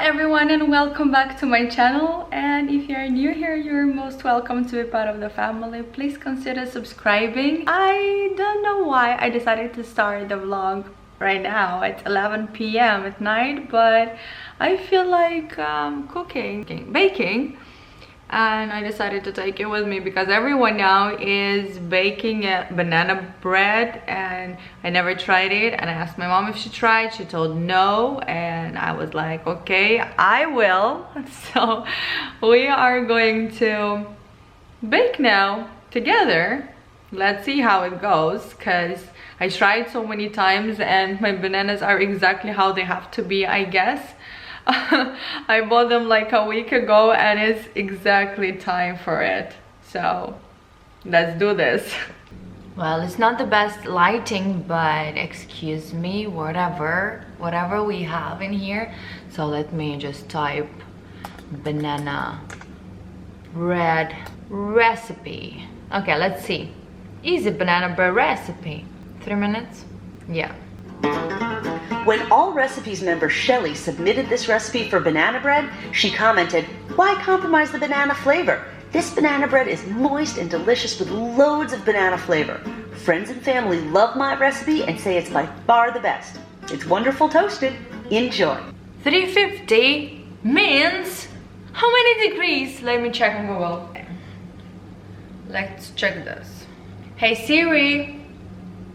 everyone and welcome back to my channel, and if you're new here, you're most welcome to be part of the family. Please consider subscribing. I don't know why I decided to start the vlog right now at 11 p.m. at night, but I feel like baking, and I decided to take it with me because everyone now is baking a banana bread and I never tried it, and I asked my mom if she tried. She told no, and I was like, okay, I will. So we are going to bake now together. Let's see how it goes, because I tried so many times and my bananas are exactly how they have to be, I guess. I bought them like a week ago and it's exactly time for it. So let's do this. Well, it's not the best lighting, but excuse me, whatever we have in here. So let me just type banana bread recipe. Okay, let's see. Easy banana bread recipe. 3 minutes? Yeah. When All Recipes member Shelly submitted this recipe for banana bread, she commented, "Why compromise the banana flavor? This banana bread is moist and delicious with loads of banana flavor. Friends and family love my recipe and say it's by far the best. It's wonderful toasted. Enjoy." 350 means how many degrees? Let me check on Google. Let's check this. Hey Siri.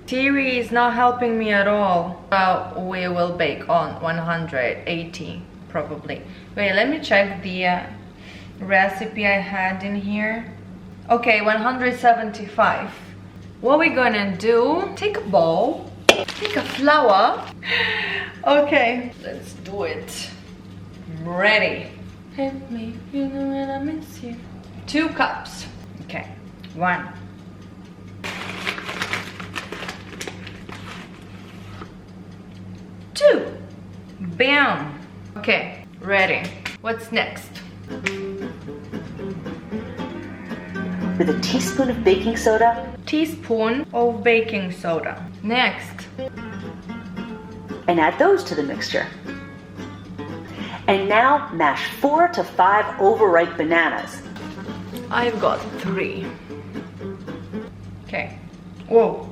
Siri is not helping me at all. Well, we will bake on 180 probably. Wait, let me check the recipe I had in here. Okay, 175. What we're gonna do, take a bowl, take a flour. Okay, let's do it. I'm ready. Help me, you know when I miss you. 2 cups. Okay, 1. 2. Bam. Okay, ready. What's next? With a teaspoon of baking soda. Teaspoon of baking soda. Next. And add those to the mixture. And now mash 4 to 5 overripe bananas. I've got 3. Okay. Whoa.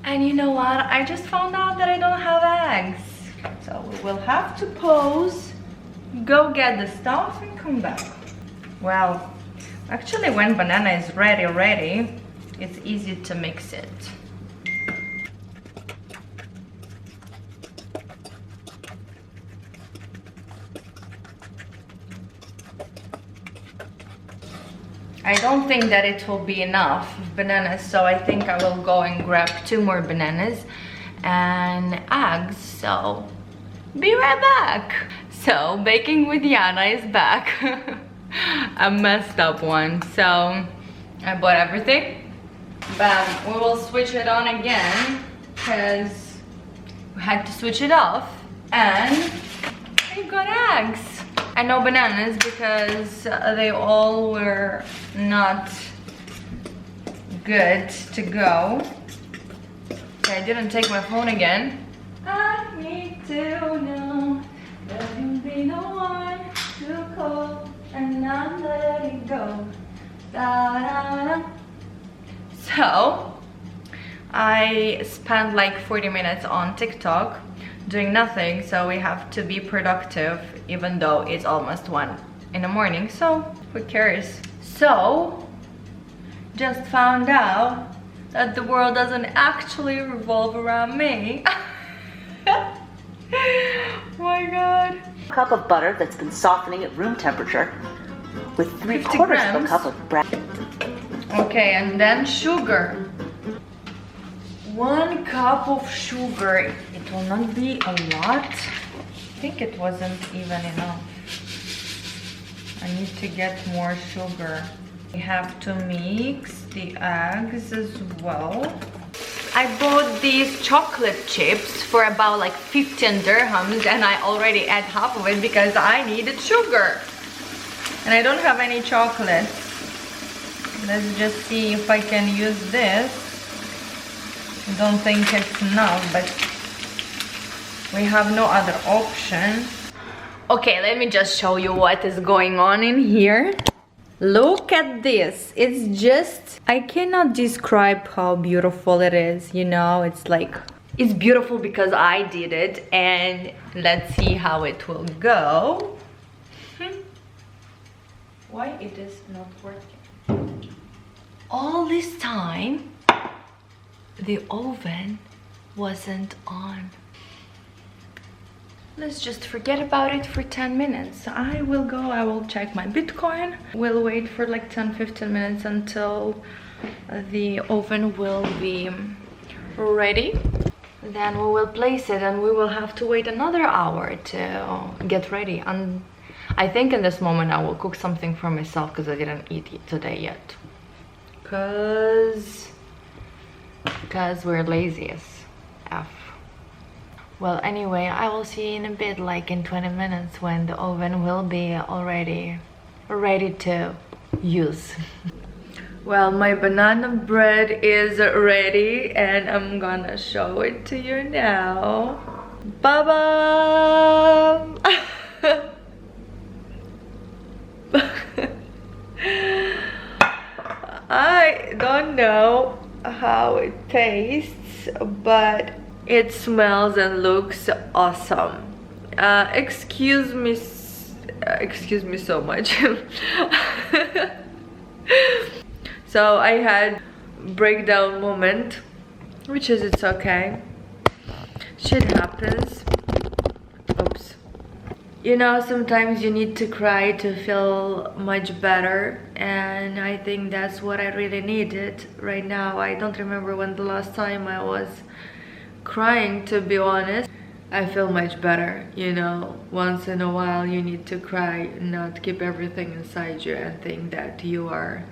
And you know what? I just found out that I don't have eggs. So we will have to pause, go get the stuff and come back. Well, actually when banana is ready, it's easy to mix it. I don't think that it will be enough bananas, so I think I will go and grab 2 more bananas and eggs, so be right back. So baking with Yana is back. A messed up one, so I bought everything, but we will switch it on again because we had to switch it off, and I got eggs. And no bananas because they all were not good to go. Okay, I didn't take my phone again. I need to know there will be no one to call and not let it go. Da, da, da. So I spent like 40 minutes on TikTok doing nothing, so we have to be productive even though it's almost 1 in the morning, so who cares? So just found out that the world doesn't actually revolve around me. Oh my god. A cup of butter that's been softening at room temperature with 3/4 of a cup of bread. Okay, and then sugar. 1 cup of sugar. It will not be a lot. I think it wasn't even enough. I need to get more sugar. We have to mix the eggs as well. I bought these chocolate chips for about like 15 dirhams, and I already ate half of it because I needed sugar. And I don't have any chocolate. Let's just see if I can use this. I don't think it's enough, but we have no other option. Okay, let me just show you what is going on in here. Look at this. It's just, I cannot describe how beautiful it is, you know. It's like, it's beautiful because I did it, and let's see how it will go. Why it is not working? All this time the oven wasn't on. Let's just forget about it for 10 minutes. I will check my Bitcoin. We'll wait for like 10-15 minutes until the oven will be ready. Then we will place it, and we will have to wait another hour to get ready. And I think in this moment I will cook something for myself because I didn't eat it today yet. Because we're lazy as F. Well, anyway, I will see you in a bit, like in 20 minutes, when the oven will be already ready to use. Well, my banana bread is ready, and I'm gonna show it to you now. Bye-bye! I don't know how it tastes, but it smells and looks awesome. Excuse me so much. So I had breakdown moment, which is, it's okay. Shit happens. Oops. You know, sometimes you need to cry to feel much better, and I think that's what I really needed right now. I don't remember when the last time I was crying, to be honest. I feel much better, you know. Once in a while you need to cry, not keep everything inside you and think that you are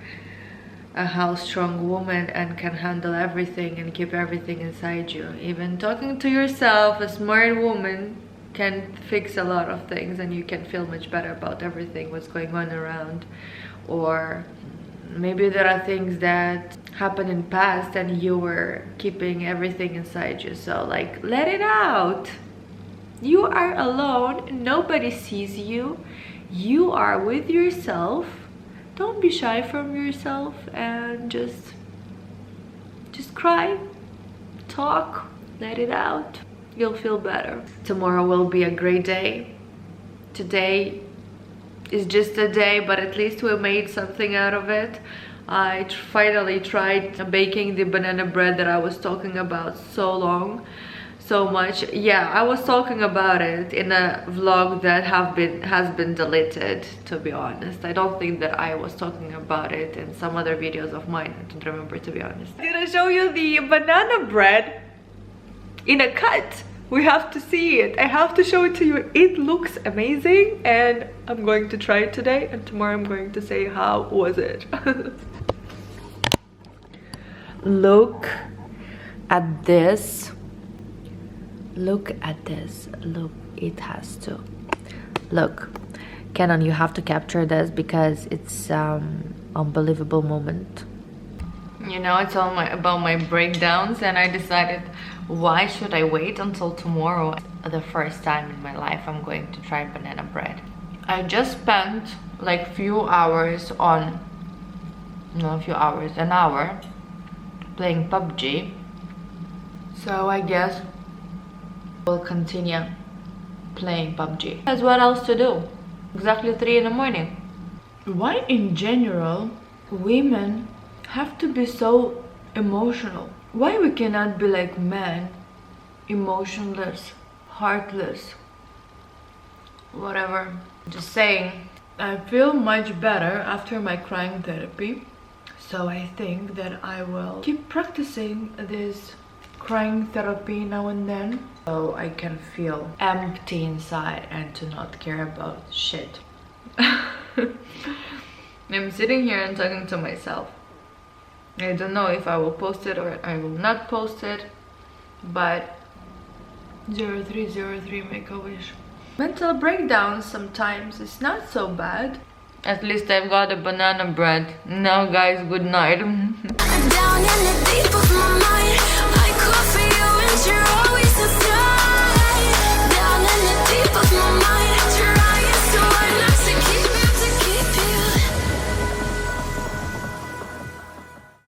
a house strong woman and can handle everything and keep everything inside you. Even talking to yourself, a smart woman can fix a lot of things, and you can feel much better about everything what's going on around. Or maybe there are things that happened in past and you were keeping everything inside you. So like, let it out. You are alone, nobody sees you. You are with yourself. Don't be shy from yourself, and just cry, talk, let it out. You'll feel better. Tomorrow will be a great day. Today is just a day, but at least we made something out of it. I finally tried baking the banana bread that I was talking about so much. Yeah, I was talking about it in a vlog that has been deleted, to be honest. I don't think that I was talking about it in some other videos of mine. I don't remember, to be honest. I'm gonna show you the banana bread in a cut. We have to see it. I have to show it to you. It looks amazing, and I'm going to try it today, and tomorrow I'm going to say how was it. Look at this. Look at this. Look, it has to. Look, Canon, you have to capture this because it's unbelievable moment. You know, it's all about my breakdowns, and I decided, why should I wait until tomorrow? The first time in my life I'm going to try banana bread. I just spent like few hours on, no, a few hours, an hour playing PUBG. So I guess we'll continue playing PUBG. That's what else to do. Exactly 3 in the morning. Why in general women have to be so emotional? Why we cannot be like men, emotionless, heartless, whatever. Just saying. I feel much better after my crying therapy, so I think that I will keep practicing this crying therapy now and then, so I can feel empty inside and to not care about shit. I'm sitting here and talking to myself. I don't know if I will post it or I will not post it, but 0303 make a wish. Mental breakdowns sometimes, it's not so bad. At least I've got a banana bread. Now guys, good night. Down in the deep of my